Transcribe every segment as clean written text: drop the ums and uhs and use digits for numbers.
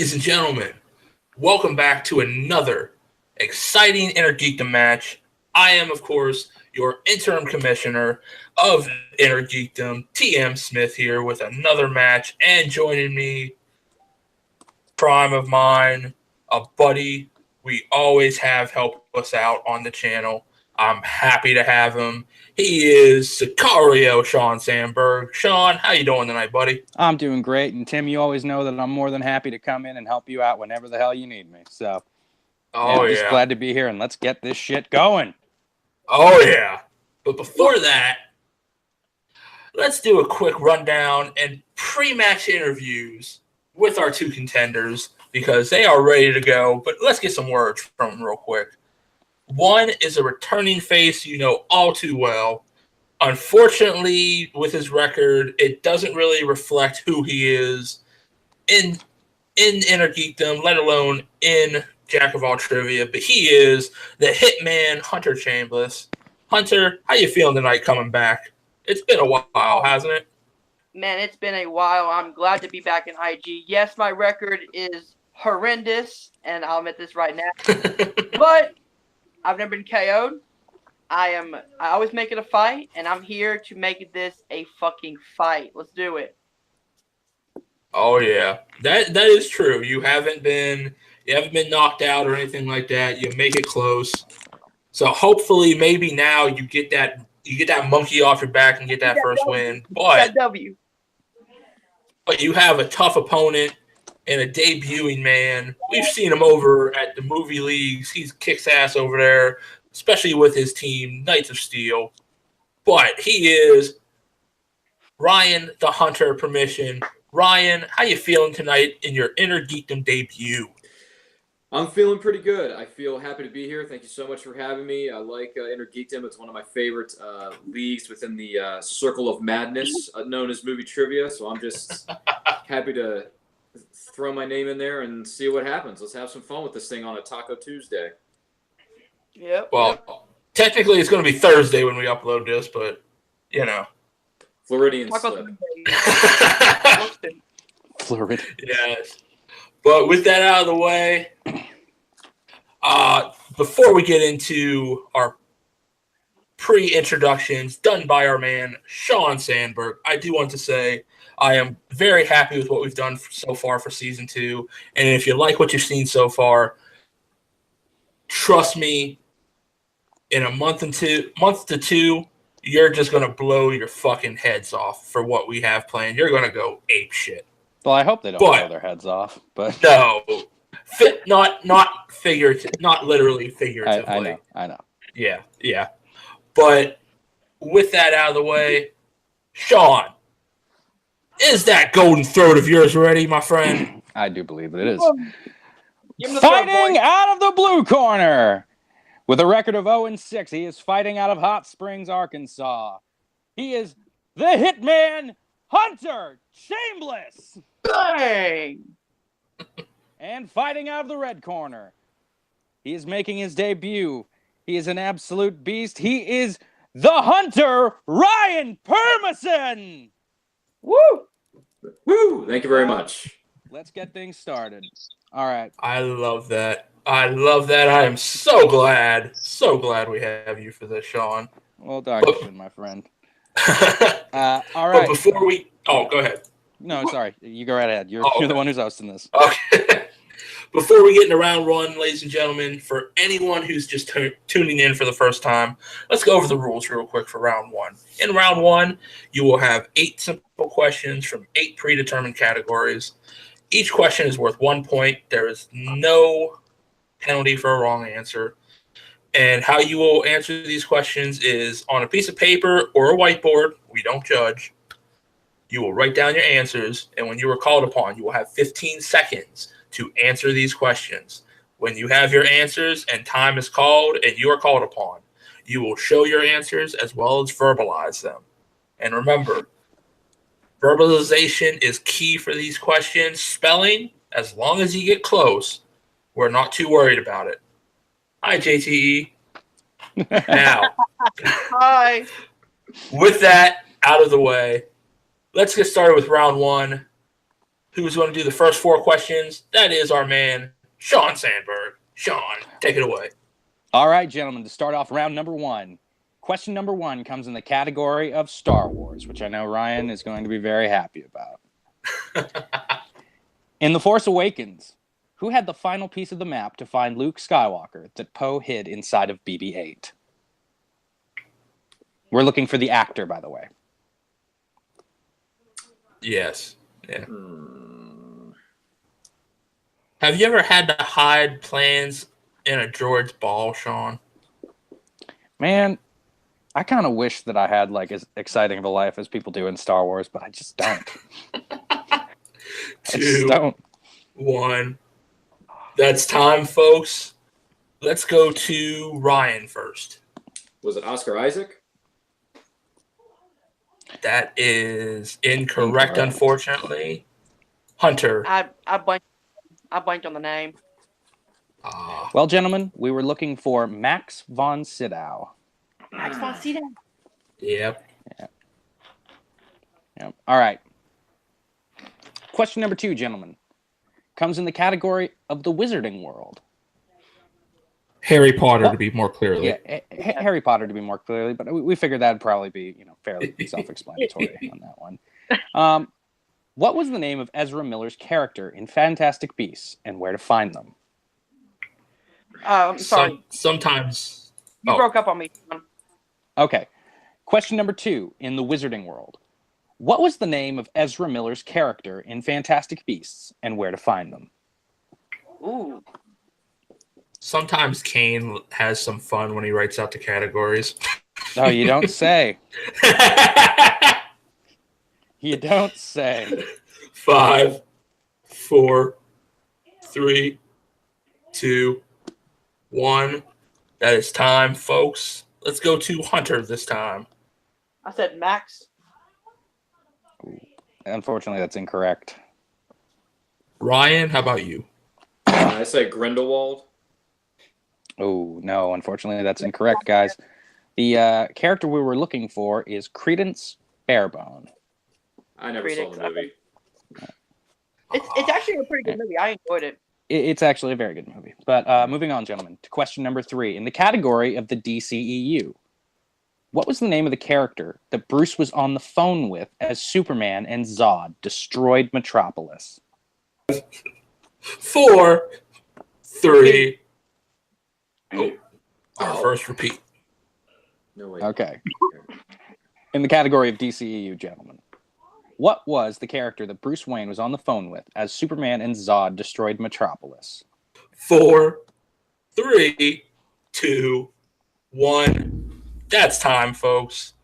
Ladies and gentlemen, welcome back to another exciting Inner Geekdom match. I am, of course, your interim commissioner of Inner Geekdom, TM Smith, here with another match, and joining me, prime of mine, a buddy we always have help us out on the channel. I'm happy to have him. He is Sicario Sean Sandberg. Sean, how you doing tonight, buddy? I'm doing great, and Tim, you always know that I'm more than happy to come in and help you out whenever the hell you need me. So, I'm just glad to be here, and let's get this shit going. Oh, yeah. But before that, let's do a quick rundown and pre-match interviews with our two contenders because they are ready to go. But let's get some words from them real quick. One is a returning face you know all too well. Unfortunately, with his record, it doesn't really reflect who he is in Inner Geekdom, let alone in Jack of All Trivia. But he is the Hitman, Hunter Chambless. Hunter, how you feeling tonight coming back? It's been a while, hasn't it? Man, it's been a while. I'm glad to be back in IG. Yes, my record is horrendous, and I'll admit this right now. But I've never been KO'd. I always make it a fight, and I'm here to make this a fucking fight. Let's do it. Oh yeah, that is true. You haven't been knocked out or anything like that. You make it close. So hopefully, maybe now you get that monkey off your back and get that first win. But you have a tough opponent and a debuting man. We've seen him over at the movie leagues. He kicks ass over there, especially with his team, Knights of Steel. But he is Ryan the Hunter Permision. Ryan, how you feeling tonight in your Inner Geekdom debut? I'm feeling pretty good. I feel happy to be here. Thank you so much for having me. I like Inner Geekdom. It's one of my favorite leagues within the circle of madness known as movie trivia. So I'm just happy to throw my name in there and see what happens. Let's have some fun with this thing on a Taco Tuesday. Yep. Well, technically it's going to be Thursday when we upload this, but, you know. Floridian slip. Florida. Yes. But with that out of the way, before we get into our pre-introductions done by our man, Sean Sandberg, I do want to say I am very happy with what we've done so far for Season 2. And if you like what you've seen so far, trust me, in a month to two, you're just going to blow your fucking heads off for what we have planned. You're going to go ape shit. Well, I hope they don't blow their heads off. But no, not figurative, not literally figuratively. I know. Yeah. But with that out of the way, Sean, is that golden throat of yours ready, my friend? I do believe it is. Fighting out of the blue corner, with a record of 0-6, he is fighting out of Hot Springs, Arkansas. He is the Hitman, Hunter Chambless. Bang! And fighting out of the red corner, he is making his debut. He is an absolute beast. He is the Hunter, Ryan Permision. Woo! Woo! Thank you very much. Let's get things started. All right. I love that. I am so glad we have you for this, Sean. Well, darn, my friend. All right. But before we... Oh, go ahead. No, sorry. You go right ahead. You're the one who's hosting this. Okay. Before we get into round one, ladies and gentlemen, for anyone who's just tuning in for the first time, let's go over the rules real quick for round one. In round one, you will have 8 simple questions from 8 predetermined categories. Each question is worth 1 point. There is no penalty for a wrong answer. And how you will answer these questions is on a piece of paper or a whiteboard. We don't judge. You will write down your answers, and when you are called upon, you will have 15 seconds to answer these questions. When you have your answers and time is called and you are called upon, you will show your answers as well as verbalize them. And remember, verbalization is key for these questions. Spelling, as long as you get close, we're not too worried about it. Hi, JTE. Now, Hi. With that out of the way, let's get started with round one. who's going to do the first 4 questions. That is our man, Sean Sandberg. Sean, take it away. All right, gentlemen, to start off round number 1. Question number 1 comes in the category of Star Wars, which I know Ryan is going to be very happy about. In The Force Awakens, who had the final piece of the map to find Luke Skywalker that Poe hid inside of BB-8? We're looking for the actor, by the way. Yes. Yeah. Have you ever had to hide plans in a droid's ball, Sean? Man, I kind of wish that I had like as exciting of a life as people do in Star Wars, but I just don't. 2, 1. That's time, folks. Let's go to Ryan first. Was it Oscar Isaac? That is incorrect, unfortunately. Hunter. I blanked on the name. Well, gentlemen, we were looking for Max von Sydow. Max von Sydow. Yep. All right. Question number 2, gentlemen, comes in the category of the Wizarding World. Harry Potter, to be more clearly. Yeah, Harry Potter, to be more clearly, but we figured that'd probably be, fairly self-explanatory on that one. What was the name of Ezra Miller's character in Fantastic Beasts and Where to Find Them? Sorry. Sometimes. You broke up on me. Okay. Question number 2, in the Wizarding World. What was the name of Ezra Miller's character in Fantastic Beasts and Where to Find Them? Ooh. Sometimes Kane has some fun when he writes out the categories. Oh, you don't say. You don't say. 5, 4, 3, 2, 1. That is time, folks. Let's go to Hunter this time. I said Max. Unfortunately, that's incorrect. Ryan, how about you? I say Grindelwald. Oh, no, unfortunately, that's incorrect, guys. The character we were looking for is Credence Barebone. I never saw the movie. It's actually a pretty good movie. I enjoyed it. It's actually a very good movie. But moving on, gentlemen, to question number 3. In the category of the DCEU, what was the name of the character that Bruce was on the phone with as Superman and Zod destroyed Metropolis? 4, 3. Oh, our first repeat. No way. Okay. In the category of DCEU, gentlemen, what was the character that Bruce Wayne was on the phone with as Superman and Zod destroyed Metropolis? 4, 3, 2, 1. That's time, folks.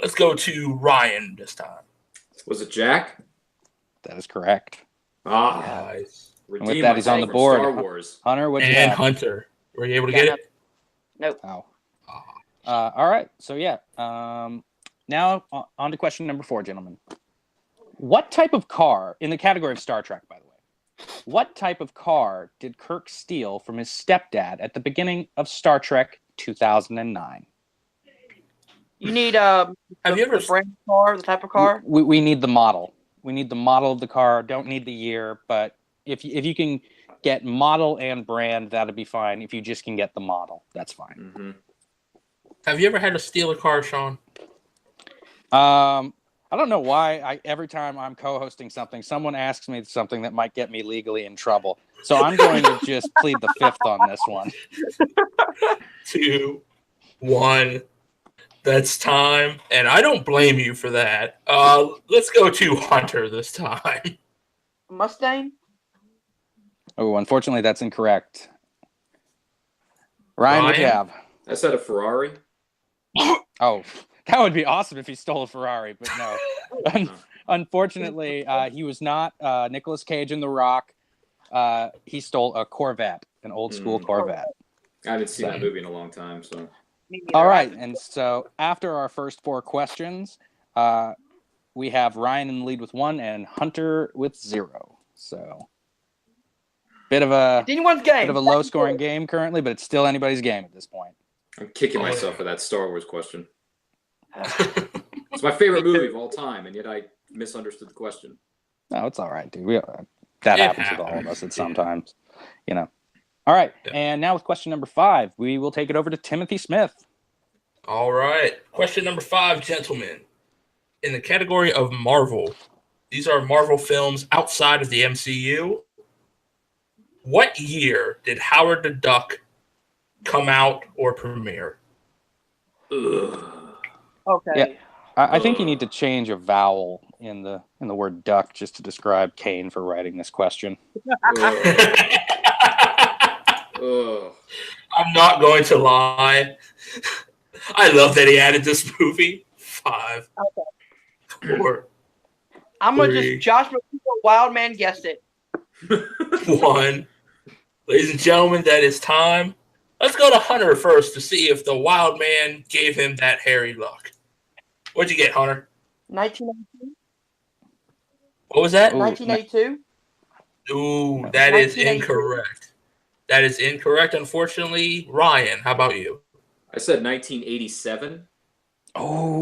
Let's go to Ryan this time. Was it Jack? That is correct. Nice. And with that, he's on the board. Star Wars. Hunter, what'd you And have? Hunter. Were you able to get it? Nope. Oh. All right. So, yeah. Now, on to question number 4, gentlemen. What type of car, in the category of Star Trek, by the way, what type of car did Kirk steal from his stepdad at the beginning of Star Trek 2009? You need Have you ever the brand car, the type of car? We need the model. We need the model of the car. Don't need the year, but if you can get model and brand, that'd be fine. If you just can get the model, that's fine. Mm-hmm. Have you ever had to steal a car, Sean? I don't know why every time I'm co-hosting something, someone asks me something that might get me legally in trouble. So I'm going to just plead the 5th on this one. 2, 1. That's time. And I don't blame you for that. Let's go to Hunter this time. Mustang? Oh, unfortunately, that's incorrect. Ryan, what'd you have? I said a Ferrari. Oh, that would be awesome if he stole a Ferrari, but no. Unfortunately, he was not Nicolas Cage in The Rock. He stole a Corvette, an old school Corvette. I haven't seen that movie in a long time, so. All right, and so after our first 4 questions, we have Ryan in the lead with 1 and Hunter with 0. So bit of a low-scoring game currently, but it's still anybody's game at this point. I'm kicking myself for that Star Wars question. It's my favorite movie of all time, and yet I misunderstood the question. No, it's all right, dude. It That happens with all of us at sometimes, All right, and now with question number 5, we will take it over to Timothy Smith. All right. Question number 5, gentlemen. In the category of Marvel, these are Marvel films outside of the MCU. What year did Howard the Duck come out or premiere? Okay. Yeah. I think you need to change a vowel in the word duck just to describe Kane for writing this question. I'm not going to lie. I love that he added this movie. 5, 4, I'm gonna 3, just Josh McCool, Wild Man guessed it. 1. Ladies and gentlemen, that is time. Let's go to Hunter first to see if the wild man gave him that hairy look. What'd you get, Hunter? 1982. What was that? 1982. Ooh, that is incorrect. That is incorrect, unfortunately. Ryan, how about you? I said 1987. Oh!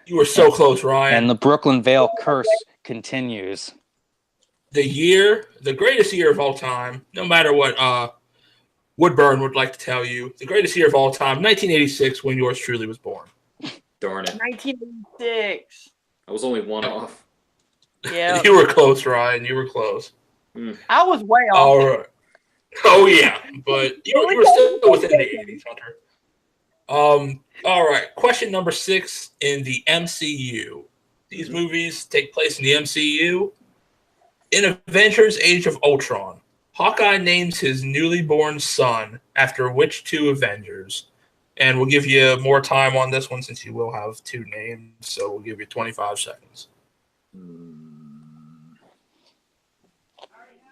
You were so close, Ryan. And the Brooklyn Vale curse continues. The greatest year of all time, no matter what Woodburn would like to tell you, the greatest year of all time, 1986, when yours truly was born. Darn it. 1986. I was only one off. Yeah. You were close, Ryan. You were close. I was way off. All right. Oh, yeah. But you were still within the 80s, Hunter. All right. Question number 6 in the MCU. These movies take place in the MCU. In Avengers Age of Ultron, Hawkeye names his newly born son after which 2 Avengers? And we'll give you more time on this one since you will have 2 names, so we'll give you 25 seconds.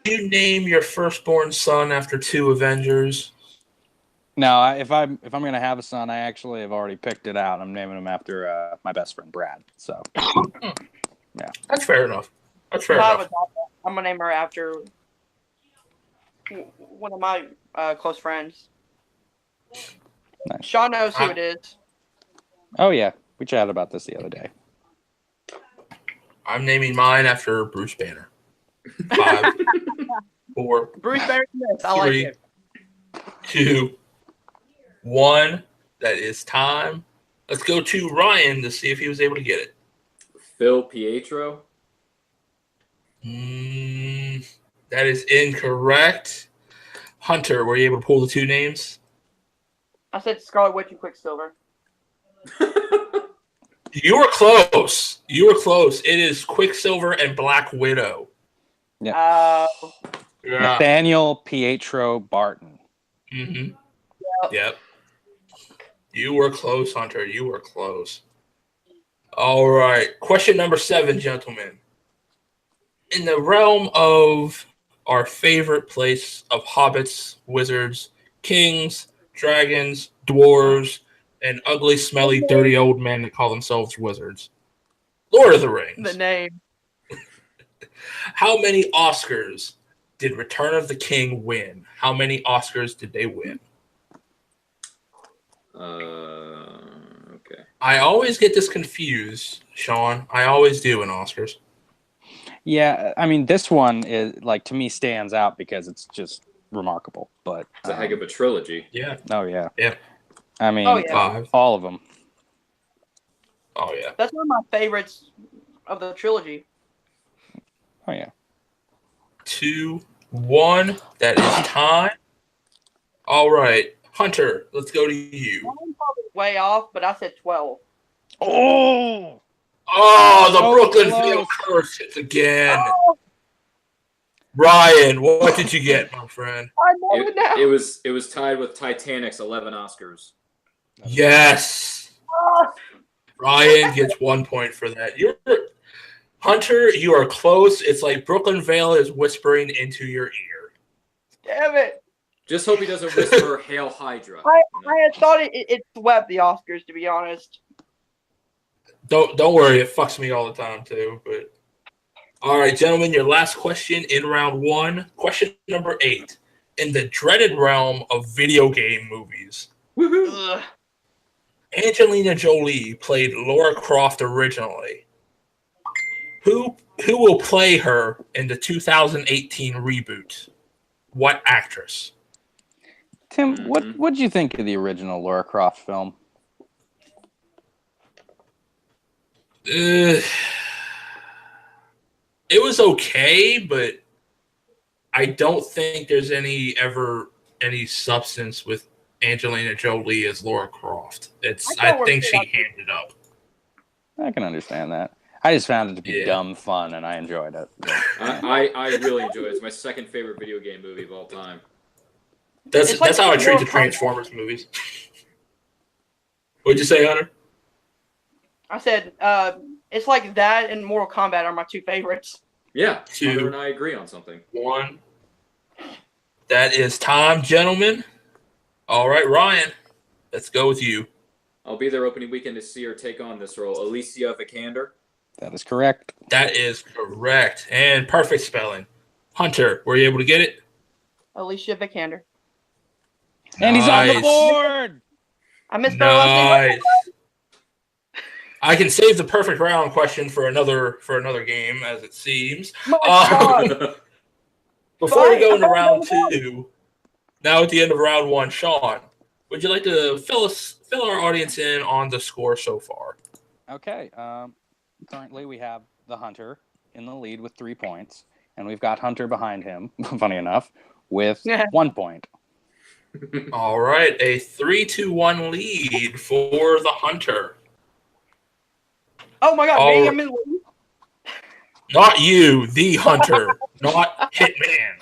You name your firstborn son after 2 Avengers? No, if I'm gonna have a son, I actually have already picked it out. I'm naming him after my best friend Brad. So, yeah, that's fair enough. That's fair enough. I'm gonna name her after one of my close friends. Nice. Sean knows who it is. Oh yeah, we chatted about this the other day. I'm naming mine after Bruce Banner. 5, 4, Bruce Banner Smith. I like it. 2, 1. That is time. Let's go to Ryan to see if he was able to get it. Phil Pietro. That is incorrect. Hunter, were you able to pull the 2 names? I said Scarlet Witch and Quicksilver. You were close. It is Quicksilver and Black Widow. Yeah. Yeah. Nathaniel Pietro Barton. Mm-hmm. Yep. You were close, Hunter. You were close. All right. Question number 7, gentlemen. In the realm of our favorite place of hobbits, wizards, kings, dragons, dwarves, and ugly, smelly, dirty old men that call themselves wizards. Lord of the Rings. The name. How many Oscars did Return of the King win? How many Oscars did they win? Okay. I always get this confused, Sean. I always do in Oscars. Yeah, I mean, this one is to me stands out because it's just remarkable. But it's a heck of a trilogy. Yeah. Oh yeah. Yeah. I mean, 5. All of them. Oh yeah. That's one of my favorites of the trilogy. Oh yeah. 2, 1. That is time. All right, Hunter. Let's go to you. I'm probably way off, but I said 12. Oh. Oh, the So Brooklyn close. Vale curse hits again. Oh. Ryan, what did you get, my friend? I know it now. It was tied with Titanic's 11 Oscars. Yes. Oh. Ryan gets 1 point for that. Hunter, you are close. It's like Brooklyn Vale is whispering into your ear. Damn it. Just hope he doesn't whisper Hail Hydra. I had thought it swept the Oscars, to be honest. Don't worry, it fucks me all the time too. But all right, gentlemen, your last question in round 1. Question number 8. In the dreaded realm of video game movies, Ugh. Angelina Jolie played Lara Croft originally. Who will play her in the 2018 reboot? What actress? Tim, what'd you think of the original Lara Croft film? It was okay, but I don't think there's any substance with Angelina Jolie as Lara Croft. I think she handed up. I can understand that. I just found it to be dumb fun, and I enjoyed it. I really enjoyed it. It's my second favorite video game movie of all time. That's how I treat the Transformers movies. What'd you say, Hunter? I said it's like that and Mortal Kombat are my two favorites. Yeah, Hunter and I agree on something. 1. That is time, gentlemen. All right, Ryan, let's go with you. I'll be there opening weekend to see her take on this role, Alicia Vikander. That is correct. That is correct. And perfect spelling. Hunter, were you able to get it? Alicia Vikander. And he's on the board! I misspelled last name. I can save the perfect round question for another game, as it seems. Before we go into round 2, now at the end of round 1, Sean, would you like to fill our audience in on the score so far? Okay. Currently, we have the Hunter in the lead with 3 points, and we've got Hunter behind him, funny enough, with 1 point. All right, a 3-1 lead for the Hunter. Oh my God, I'm in the lead. Not you, the Hunter, not Hitman.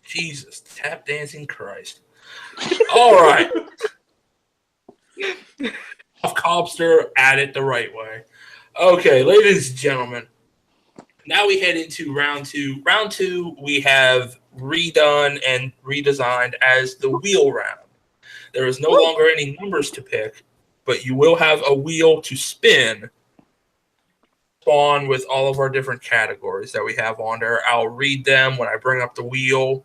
Jesus, tap dancing Christ. All right. Cobster at it the right way. Okay, ladies and gentlemen, now we head into round 2. Round 2 we have redone and redesigned as the wheel round. There is no longer any numbers to pick, but you will have a wheel to spin on with all of our different categories that we have on there. I'll read them when I bring up the wheel,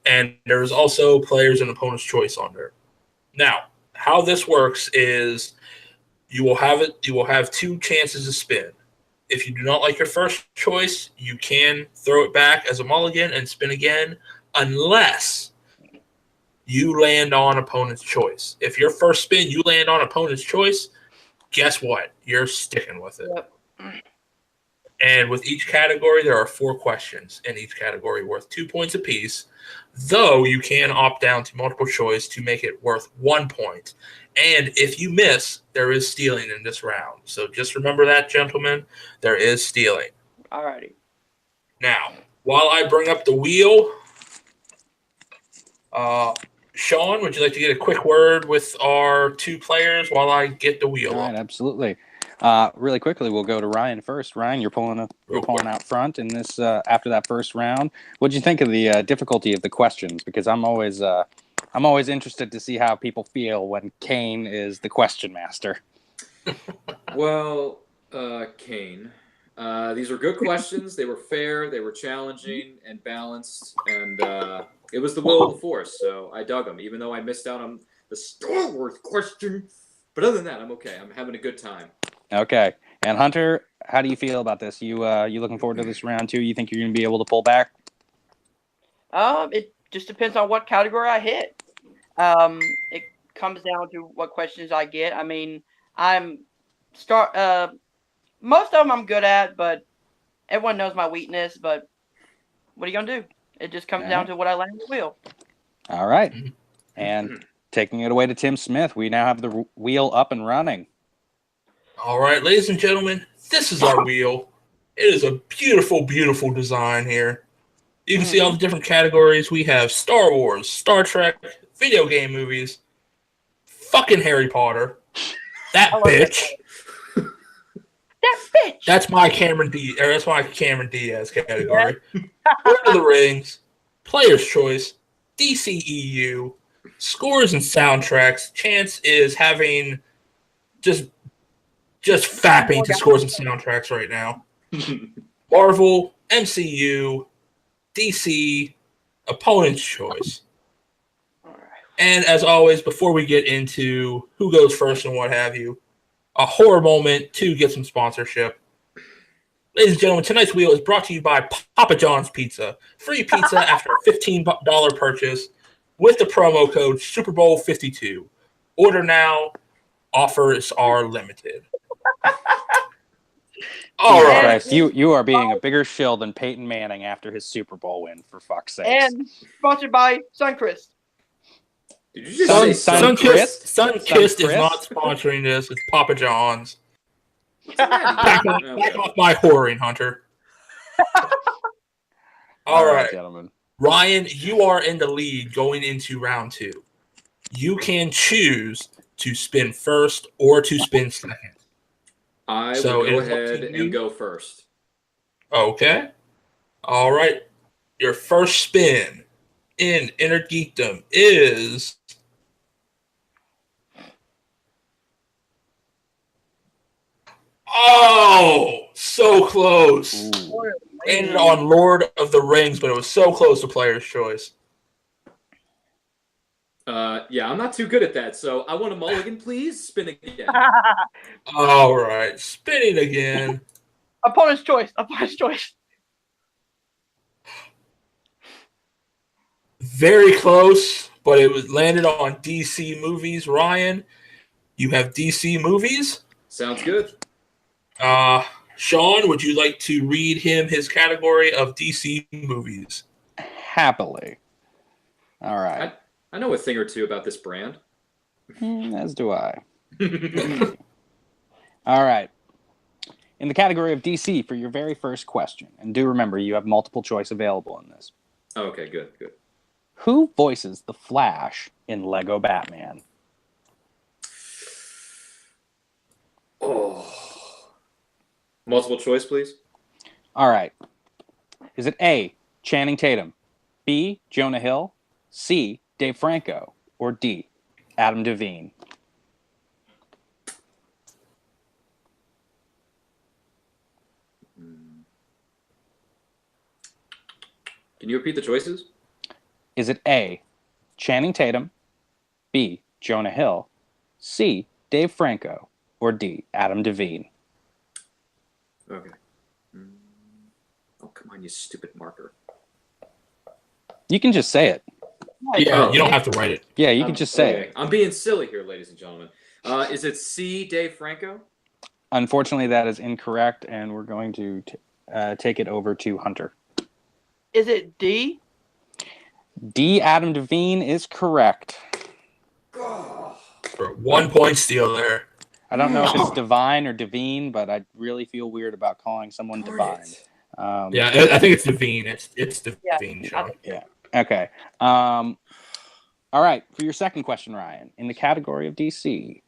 and there's also players and opponent's choice on there. Now, how this works is you will have 2 chances to spin. If you do not like your first choice, you can throw it back as a mulligan and spin again, unless you land on opponent's choice. If your first spin you land on opponent's choice, guess what? You're sticking with it. Yep. And with each category, there are 4 questions in each category worth 2 points apiece, though you can opt down to multiple choice to make it worth 1 point. And if you miss, there is stealing in this round. So just remember that, gentlemen. There is stealing. Alrighty. Now, while I bring up the wheel, Sean, would you like to get a quick word with our 2 players while I get the wheel? All right, absolutely. Really quickly, we'll go to Ryan first. Ryan, you're pulling out front in this after that first round. What'd you think of the difficulty of the questions? Because I'm always interested to see how people feel when Kane is the question master. Well, Kane, these were good questions. They were fair, they were challenging and balanced, and it was the will of the force. So I dug them, even though I missed out on the Star Wars question. But other than that, I'm okay. I'm having a good time. Okay. And Hunter, how do you feel about this? You looking forward to this round 2? You think you're going to be able to pull back? It just depends on what category I hit. It comes down to what questions I get. I mean, most of them I'm good at, but everyone knows my weakness. But what are you gonna do? It just comes down to what I land the wheel. All right. And taking it away to Tim Smith, we now have the wheel up and running. All right, ladies and gentlemen, this is our wheel. It is a beautiful, beautiful design here. You can see all the different categories. We have Star Wars, Star Trek, video game movies, fucking Harry Potter, that bitch. That bitch. That's my Cameron Diaz category. Lord of the Rings, Player's Choice, DCEU, scores and soundtracks. Chance is having just fapping to scores and soundtracks right now. Marvel, MCU, DC, opponent's choice. And as always, before we get into who goes first and what have you, a horror moment to get some sponsorship. Ladies and gentlemen, tonight's wheel is brought to you by Papa John's Pizza. Free pizza after a $15 purchase with the promo code Super Bowl 52. Order now. Offers are limited. All right. Christ, you are being a bigger shill than Peyton Manning after his Super Bowl win, for fuck's sake. And sponsored by Suncrest. Did you just say Sunkist? Sunkist Sunkist is not sponsoring this. It's Papa John's. Back off my whoring, Hunter. All right, gentlemen. Ryan, you are in the lead going into round 2. You can choose to spin first or to spin second. I will go ahead and go first. Okay. All right. Your first spin in Inner Geekdom is so close. Landed on Lord of the Rings, but it was so close to Player's Choice. Yeah, I'm not too good at that, so I want a mulligan, please. Spin again. All right, spinning again. Opponent's choice. Opponent's choice. Very close, but it was landed on DC movies. Ryan, you have DC movies. Sounds good. Sean, would you like to read him his category of DC movies? Happily. All right. I know a thing or two about this brand. As do I. All right. In the category of DC for your very first question, and do remember you have multiple choice available in this. Okay, good. Who voices the Flash in Lego Batman? Oh. Multiple choice, please. All right. Is it A, Channing Tatum, B, Jonah Hill, C, Dave Franco, or D, Adam Devine? Can you repeat the choices? Is it A, Channing Tatum, B, Jonah Hill, C, Dave Franco, or D, Adam Devine? Okay. Oh, come on, you stupid marker. You can just say it. Yeah, you don't have to write it. Yeah, you can just say it. I'm being silly here, ladies and gentlemen. Is it C, Dave Franco? Unfortunately, that is incorrect, and we're going to take it over to Hunter. Is it D? D, Adam Devine is correct. For 1 point steal there. I don't know if it's Divine or Devine, but I really feel weird about calling someone Divine. Yeah, I think it's Devine. It's Devine, Sean. Yeah. Okay. All right. For your second question, Ryan, in the category of DC,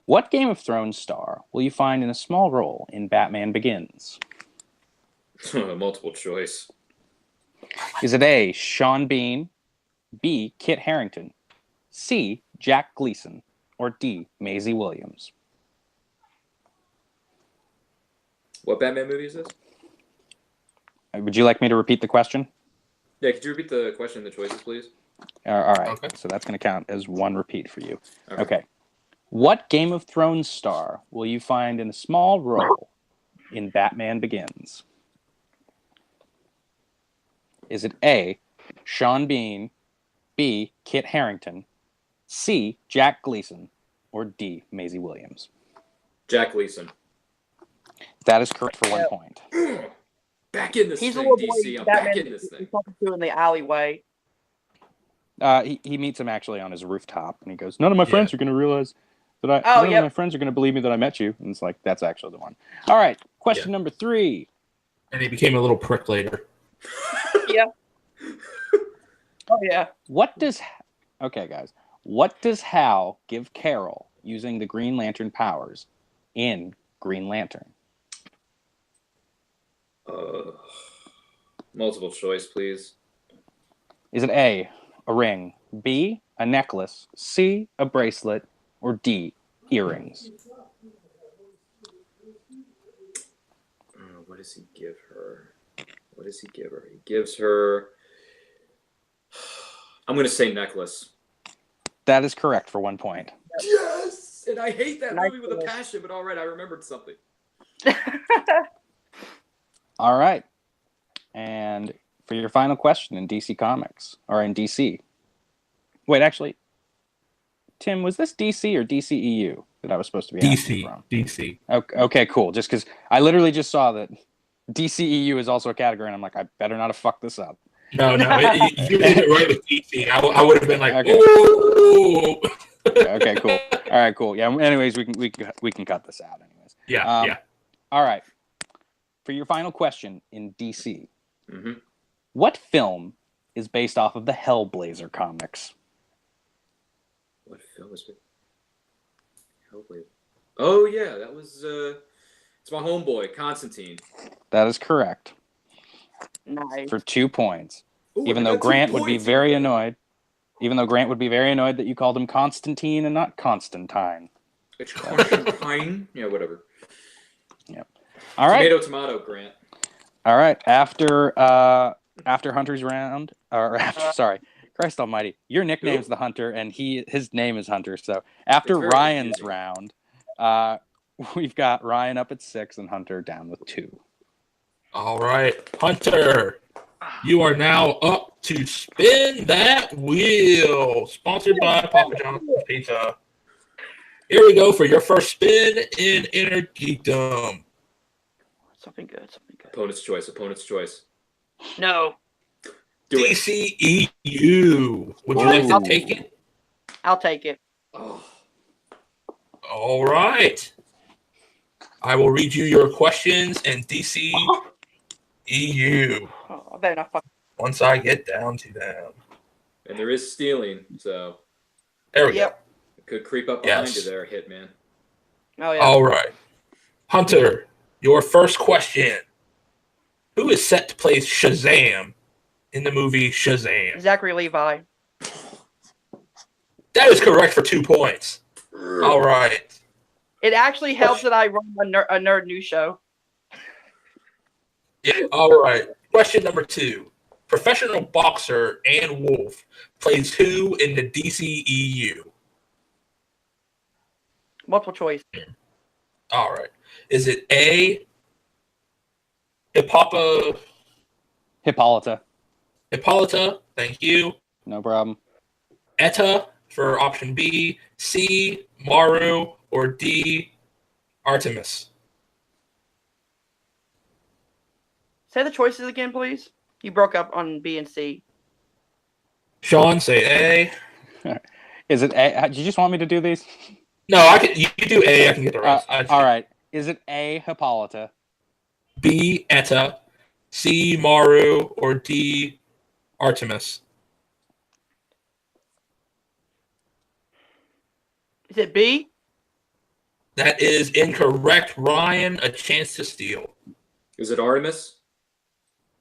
what Game of Thrones star will you find in a small role in Batman Begins? Multiple choice. Is it A, Sean Bean, B, Kit Harington, C, Jack Gleason, or D, Maisie Williams? What Batman movie is this? Would you like me to repeat the question? Yeah, could you repeat the question and the choices, please? All right. Okay. So that's going to count as one repeat for you. Okay. What Game of Thrones star will you find in a small role in Batman Begins? Is it A, Sean Bean, B, Kit Harington, C, Jack Gleason, or D, Maisie Williams? Jack Gleason. That is correct for 1 point. Back in this He's thing, a little boy. DC. I'm back in this thing. He's talking to in the alleyway. He meets him actually on his rooftop, and he goes, "None of my friends are going to realize that I. Oh, none of my friends are going to believe me that I met you." And it's like, that's actually the one. All right, question number 3. And he became a little prick later. Yeah. Oh yeah. Okay, guys. What does Hal give Carol using the Green Lantern powers in Green Lantern? Multiple choice, please. Is it A, a ring, B, a necklace, C, a bracelet, or D, earrings? What does he give her? He gives her... I'm going to say necklace. That is correct for 1 point. Yes! And I hate that movie with a passion, but all right, I remembered something. All right. And for your final question in DC Comics, or in DC. Wait, actually, Tim, was this DC or DCEU that I was supposed to be asking from? DC. Okay, cool. Just because I literally just saw that DCEU is also a category, and I'm like, I better not have fucked this up. No, you did it right with DC. I would have been like, Okay. ooh. Okay, cool. All right, cool. Yeah. Anyways, we can cut this out. Anyways. Yeah. All right. For your final question in DC, Mm-hmm. what film is based off of the Hellblazer comics? What film is it? Hellblazer. Oh yeah, that was it's my homeboy Constantine. That is correct. Nice. For 2 points. Ooh, Even I though got 2 Grant would be points very even. annoyed. Even though Grant would be very annoyed that you called him Constantine and not Constantine. It's Constantine. Yeah, whatever. Yep. All right. Tomato, Grant. All right. After Hunter's round, or sorry, Christ Almighty, your nickname's the Hunter, and his name is Hunter. So after It's very Ryan's confusing. round, we've got Ryan up at 6 and Hunter down with 2. All right, Hunter, you are now up to spin that wheel. Sponsored by Papa John's Pizza. Here we go for your first spin in Inner Geekdom. Something good. Opponent's choice. No. Do it. DCEU. Would you like to take it? I'll take it. Oh. All right. I will read you your questions in DCEU Oh, I better not fuck. once I get down to them. And there is stealing, so There we go. Yep. it could creep up behind Yes. you there, Hitman. Oh yeah. All right. Hunter, your first question. Who is set to play Shazam in the movie Shazam? Zachary Levi. That is correct for 2 points. All right. It actually helps that I run a nerd news show. Yeah, all right. Question number 2. Professional boxer Ann Wolfe plays who in the DCEU? Multiple choice. All right. Is it A, Hippolyta? Thank you. No problem. Etta for option B, C, Maru, or D, Artemis? Say the choices again, please. You broke up on B and C. Sean, say A. Is it A? Did you just want me to do these? No, I can. You can do A. I can get the rest. All right. Is it A, Hippolyta? B, Etta, C, Maru, or D, Artemis? Is it B? That is incorrect. Ryan, a chance to steal. Is it Artemis?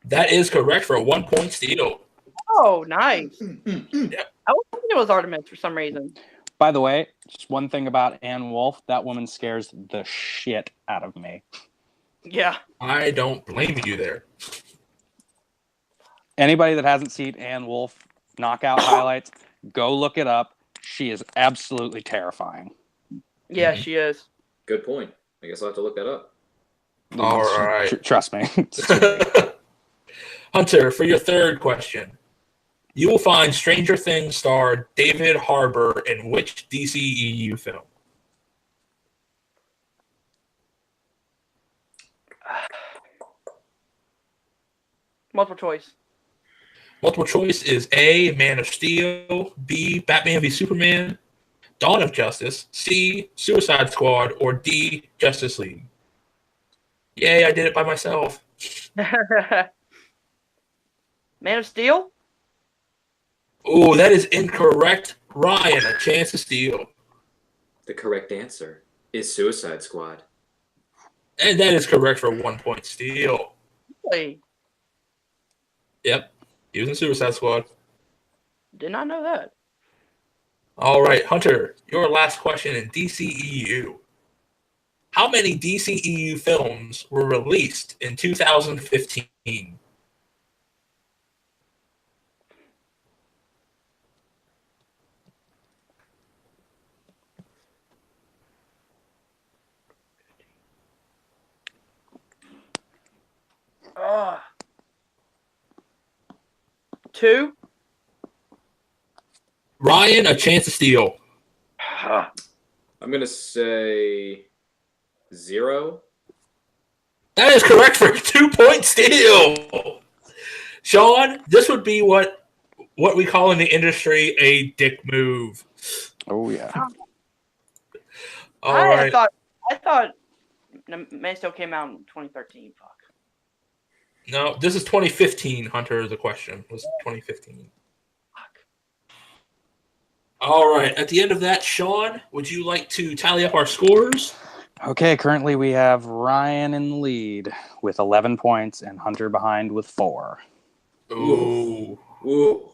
That is correct for a 1 point steal. Oh, nice. Yep. I was thinking it was Artemis for some reason. By the way, just one thing about Ann Wolfe, that woman scares the shit out of me. Yeah. I don't blame you there. Anybody that hasn't seen Ann Wolfe knockout highlights, go look it up. She is absolutely terrifying. Yeah, she is. Good point. I guess I'll have to look that up. All right. Trust me. Hunter, for your third question, you will find Stranger Things star David Harbour in which DCEU film? Multiple choice. Multiple choice is A, Man of Steel, B, Batman v Superman, Dawn of Justice, C, Suicide Squad, or D, Justice League. Yay, I did it by myself. Man of Steel? Oh, that is incorrect. Ryan, a chance to steal. The correct answer is Suicide Squad. And that is correct for 1 point steal. Really? Yep, he was in Suicide Squad. Did not know that. All right, Hunter, your last question in DCEU. How many DCEU films were released in 2015? 2. Ryan, a chance to steal. I'm going to say 0. That is correct for a 2-point steal. Sean, this would be what we call in the industry a dick move. Oh, yeah. All right. I thought Man still came out in 2013. Fuck. No, this is 2015, Hunter, the question. Was 2015. Fuck. All right. At the end of that, Sean, would you like to tally up our scores? Okay, currently we have Ryan in the lead with 11 points and Hunter behind with 4. Ooh. Ooh.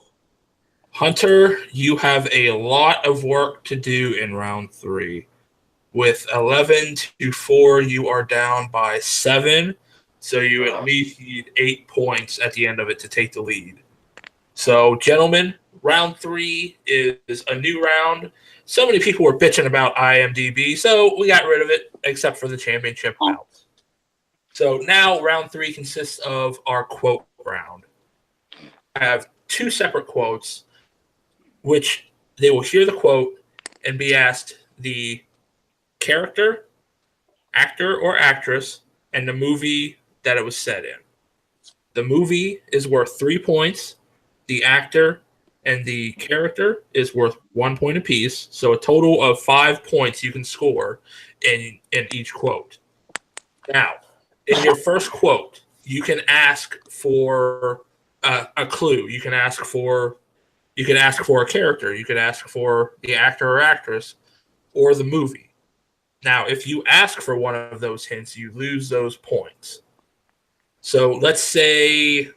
Hunter, you have a lot of work to do in round 3. With 11 to 4, you are down by 7. So you at least need 8 points at the end of it to take the lead. So, gentlemen, round 3 is a new round. So many people were bitching about IMDb, so we got rid of it, except for the championship bouts. So now round 3 consists of our quote round. I have 2 separate quotes, which they will hear the quote and be asked the character, actor or actress, and the movie that it was set in. The movie is worth 3 points. The actor and the character is worth 1 point apiece. So a total of 5 points you can score in each quote. Now, in your first quote, you can ask for a clue. You can ask for a character. You could ask for the actor or actress or the movie. Now, if you ask for one of those hints, you lose those points. So let's say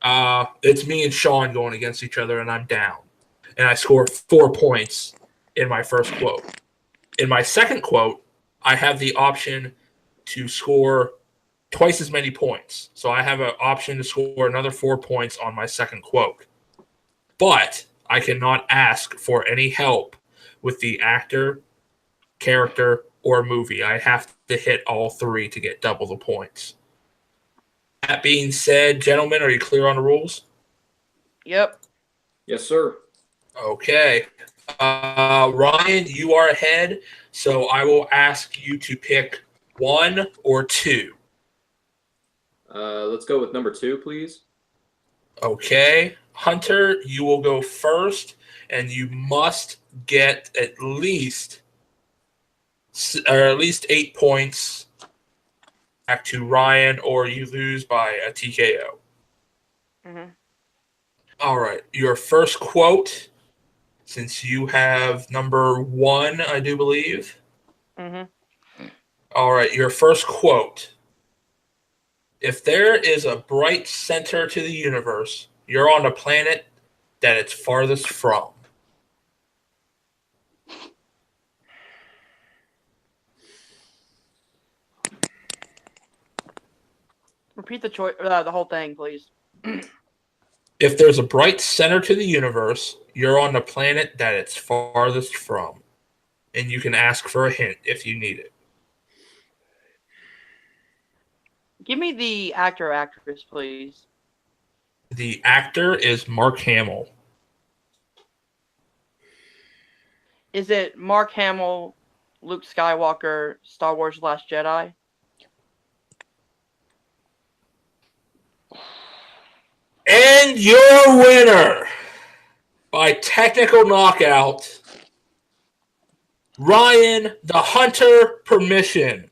it's me and Sean going against each other, and I'm down. And I score 4 points in my first quote. In my second quote, I have the option to score twice as many points. So I have an option to score another 4 points on my second quote. But I cannot ask for any help with the actor, character, or movie. I have to hit all 3 to get double the points. That being said, gentlemen, are you clear on the rules? Yep. Yes, sir. Okay. Ryan, you are ahead, so I will ask you to pick 1 or 2. Let's go with number 2, please. Okay. Hunter, you will go first, and you must get at least 8 points back to Ryan, or you lose by a TKO. Mm-hmm. All right. Your first quote, since you have number 1, I do believe. Mm-hmm. All right. Your first quote. If there is a bright center to the universe, you're on a planet that it's farthest from. Repeat the whole thing, please. If there's a bright center to the universe, you're on the planet that it's farthest from. And you can ask for a hint if you need it. Give me the actor or actress, please. The actor is Mark Hamill. Is it Mark Hamill, Luke Skywalker, Star Wars Last Jedi? And your winner by technical knockout, Ryan the Hunter Permision.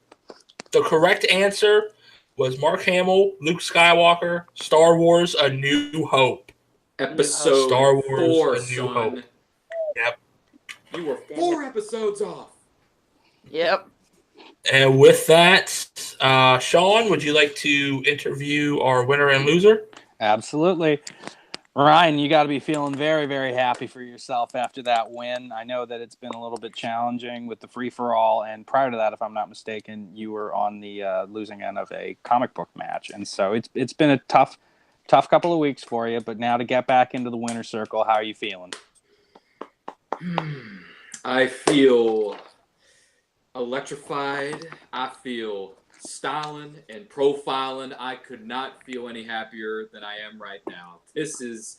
The correct answer was Mark Hamill, Luke Skywalker, Star Wars A New Hope. Episode Star Wars 4, A New son. Hope. Yep. You were 4 episodes off. Yep. And with that, Sean, would you like to interview our winner and loser? Absolutely. Ryan, you got to be feeling very, very happy for yourself after that win. I know that it's been a little bit challenging with the free-for-all, and prior to that, if I'm not mistaken, you were on the losing end of a comic book match. And so it's been a tough couple of weeks for you, but now to get back into the winner's circle, how are you feeling? I feel electrified. I feel styling and profiling. I could not feel any happier than I am right now. This is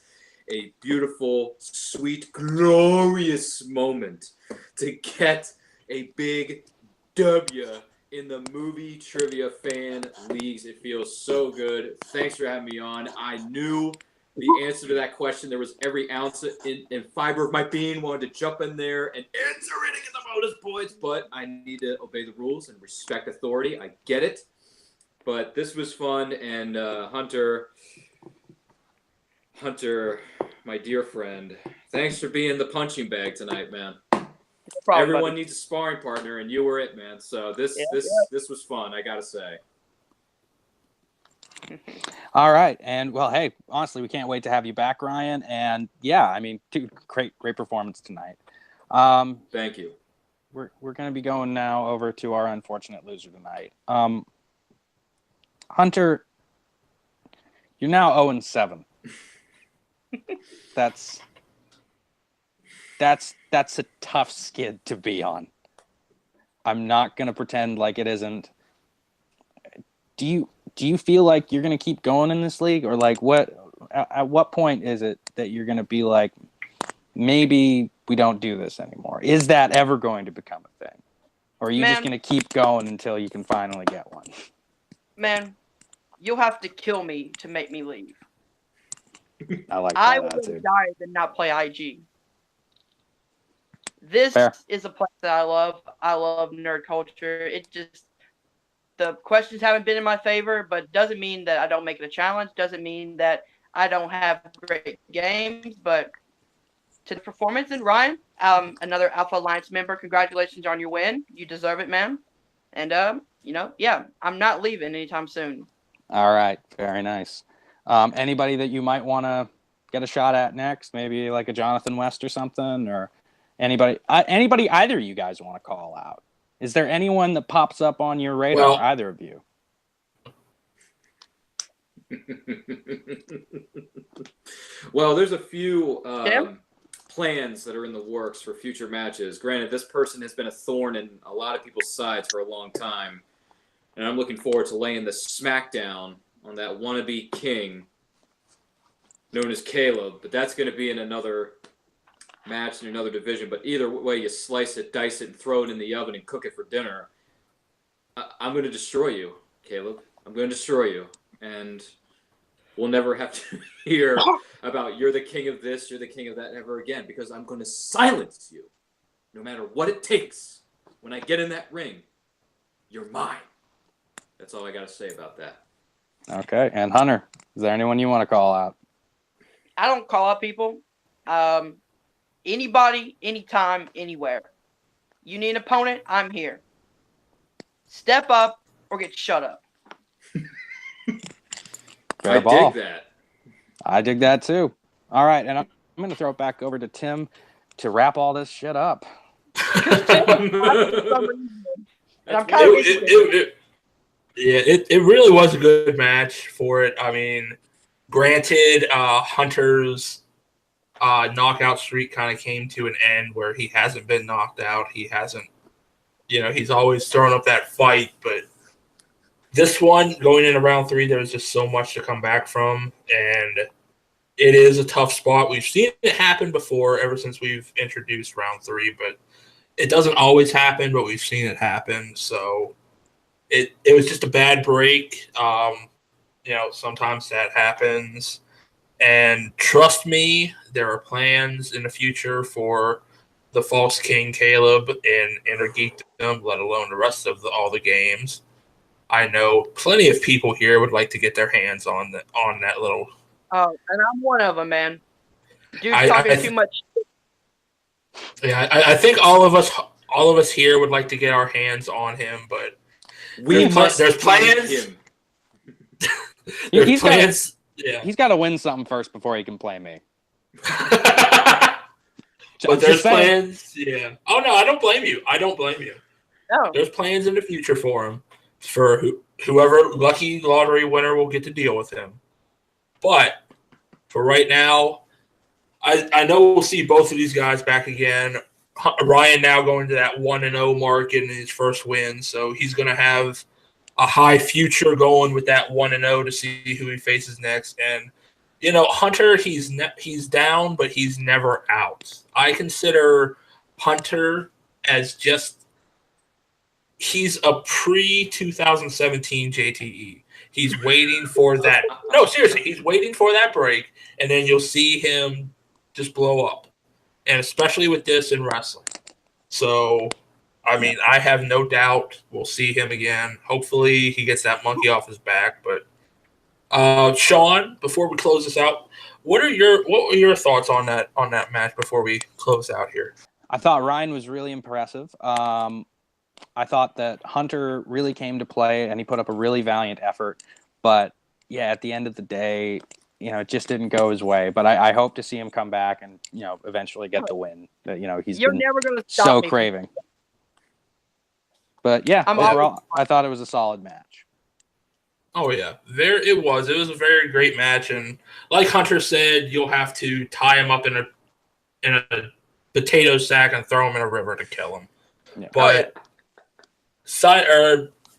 a beautiful, sweet, glorious moment to get a big W in the movie trivia fan leagues. It feels so good. Thanks for having me on. I knew the answer to that question. There was every ounce in fiber of my being wanted to jump in there and answer it and get the bonus points, but I need to obey the rules and respect authority. I get it. But this was fun, and Hunter, my dear friend, thanks for being the punching bag tonight, man. Everyone needs a sparring partner, and you were it, man. So this was fun, I gotta say. All right, and well, hey, honestly, we can't wait to have you back, Ryan. And yeah, I mean, great performance tonight. Thank you. We're going to be going now over to our unfortunate loser tonight. Hunter, you're now 0-7. That's a tough skid to be on. I'm not going to pretend like it isn't. Do you feel like you're going to keep going in this league, or like at what point is it that you're going to be like, maybe we don't do this anymore? Is that ever going to become a thing? Or are you just going to keep going until you can finally get one? Man, you'll have to kill me to make me leave. I like that I would attitude. die than not play IG. This is a place that I love. I love nerd culture. The questions haven't been in my favor, but doesn't mean that I don't make it a challenge. Doesn't mean that I don't have great games. But to the performance, and Ryan, another Alpha Alliance member, congratulations on your win. You deserve it, man. And I'm not leaving anytime soon. All right, very nice. Anybody that you might want to get a shot at next? Maybe like a Jonathan West or something, or anybody either of you guys want to call out? Is there anyone that pops up on your radar, either of you? Well, there's a few plans that are in the works for future matches. Granted, this person has been a thorn in a lot of people's sides for a long time, and I'm looking forward to laying the smackdown on that wannabe king known as Caleb, but that's going to be in another match in another division. But either way you slice it, dice it, and throw it in the oven and cook it for dinner, I'm going to destroy you, Caleb. I'm going to destroy you, and we'll never have to hear about you're the king of this, you're the king of that ever again, because I'm going to silence you no matter what it takes. When I get in that ring, you're mine. That's all I got to say about that. Okay, and Hunter, is there anyone you want to call out? I don't call out people. Anybody, anytime, anywhere. You need an opponent, I'm here. Step up or get shut up. Fair ball. Dig that. I dig that too. All right, and I'm going to throw it back over to Tim to wrap all this shit up. It really was a good match for it. I mean, granted, Hunter's knockout streak kind of came to an end where he hasn't been knocked out. He hasn't, he's always thrown up that fight. But this one, going into round 3, there was just so much to come back from. And it is a tough spot. We've seen it happen before ever since we've introduced round 3. But it doesn't always happen, but we've seen it happen. So it was just a bad break. Sometimes that happens. And trust me, there are plans in the future for the False King Caleb in Intergeekdom, let alone the rest of all the games. I know plenty of people here would like to get their hands on that little. Oh, and I'm one of them, man. Dude's talking too much. Yeah, I think all of us here would like to get our hands on him, but there's plans. There's plans. He's got to win something first before he can play me. But there's plans. Yeah. Oh, no, I don't blame you. No. There's plans in the future for him. For whoever lucky lottery winner will get to deal with him. But for right now, I know we'll see both of these guys back again. Ryan now going to that 1-0 mark in his first win, so he's going to have a high future going with that 1-0 to see who he faces next. And Hunter, he's down, but he's never out. I consider Hunter as he's a pre-2017 JTE. He's waiting for that. No, seriously, he's waiting for that break, and then you'll see him just blow up, and especially with this in wrestling. So, I mean, I have no doubt we'll see him again. Hopefully, he gets that monkey off his back. But Sean, before we close this out, what were your thoughts on that match before we close out here? I thought Ryan was really impressive. I thought that Hunter really came to play, and he put up a really valiant effort. But yeah, at the end of the day, it just didn't go his way. But I hope to see him come back and eventually get the win. He's You're been never gonna stop so me. craving. But yeah, overall, I thought it was a solid match. Oh yeah, it was. It was a very great match, and like Hunter said, you'll have to tie him up in a potato sack and throw him in a river to kill him. Yeah. But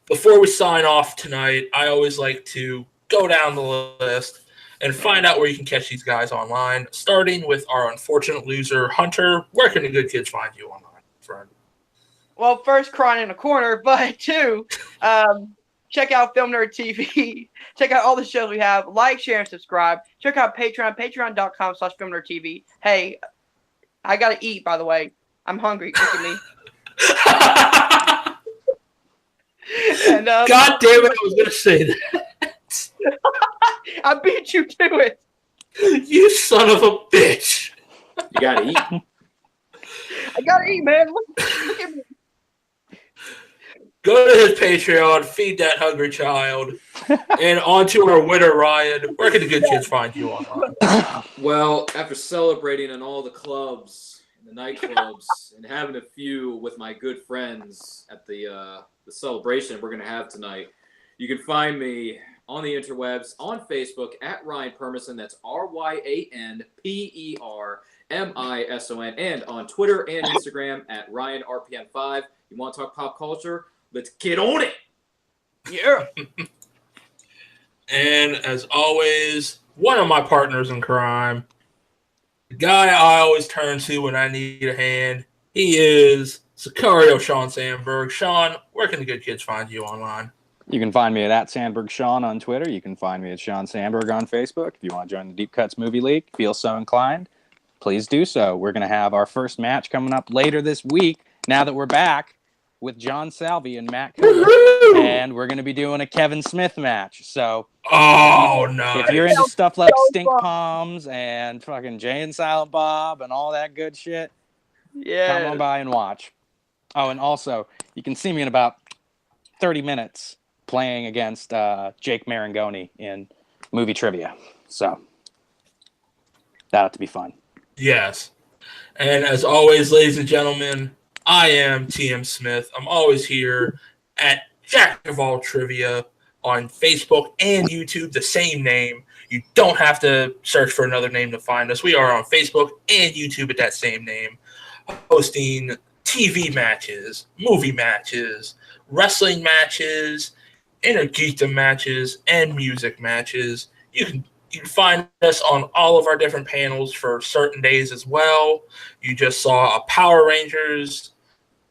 before we sign off tonight, I always like to go down the list and find out where you can catch these guys online. Starting with our unfortunate loser, Hunter. Where can the good kids find you online, friend? Well, first, crying in a corner, but two, check out Film Nerd TV. Check out all the shows we have. Like, share, and subscribe. Check out Patreon, patreon.com/FilmNerdTV. Hey, I got to eat, by the way. I'm hungry. Look at me. And, God damn it, I was going to say that. I beat you to it. You son of a bitch. You got to eat. I got to eat, man. Look at me. Go to his Patreon, feed that hungry child, and on to our winner, Ryan. Where can the good kids find you online? Well, after celebrating in all the clubs, in the nightclubs, and having a few with my good friends at the celebration we're going to have tonight, you can find me on the interwebs, on Facebook, at Ryan Permision. That's RyanPermison, and on Twitter and Instagram at RyanRPN5. You want to talk pop culture? Let's get on it. Yeah. And as always, one of my partners in crime, the guy I always turn to when I need a hand, he is Sicario Sean Sandberg. Sean, where can the good kids find you online? You can find me at Sandberg Sean on Twitter. You can find me at Sean Sandberg on Facebook. If you want to join the Deep Cuts Movie League, feel so inclined, please do so. We're going to have our first match coming up later this week, now that we're back, with John Salvi and Matt Cooper. And we're going to be doing a Kevin Smith match. So, nice. If you're into stuff like Stink Palms and fucking Jay and Silent Bob and all that good shit, come on by and watch. Oh, and also, you can see me in about 30 minutes playing against Jake Marangoni in movie trivia. So, that ought to be fun. Yes. And as always, ladies and gentlemen, I am TM Smith. I'm always here at Jack of All Trivia on Facebook and YouTube, the same name. You don't have to search for another name to find us. We are on Facebook and YouTube at that same name, hosting TV matches, movie matches, wrestling matches, inner geekdom matches, and music matches. You can find us on all of our different panels for certain days as well. You just saw a Power Rangers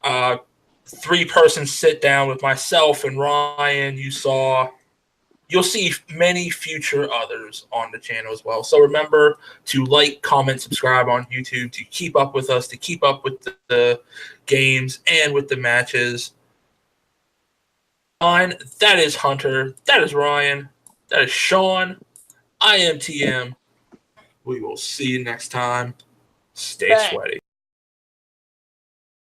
3-person sit down with myself and Ryan. You'll see many future others on the channel as well. So remember to like, comment, subscribe on YouTube to keep up with us, to keep up with the games and with the matches. That is Hunter. That is Ryan. That is Sean. I am TM. We will see you next time. Stay sweaty.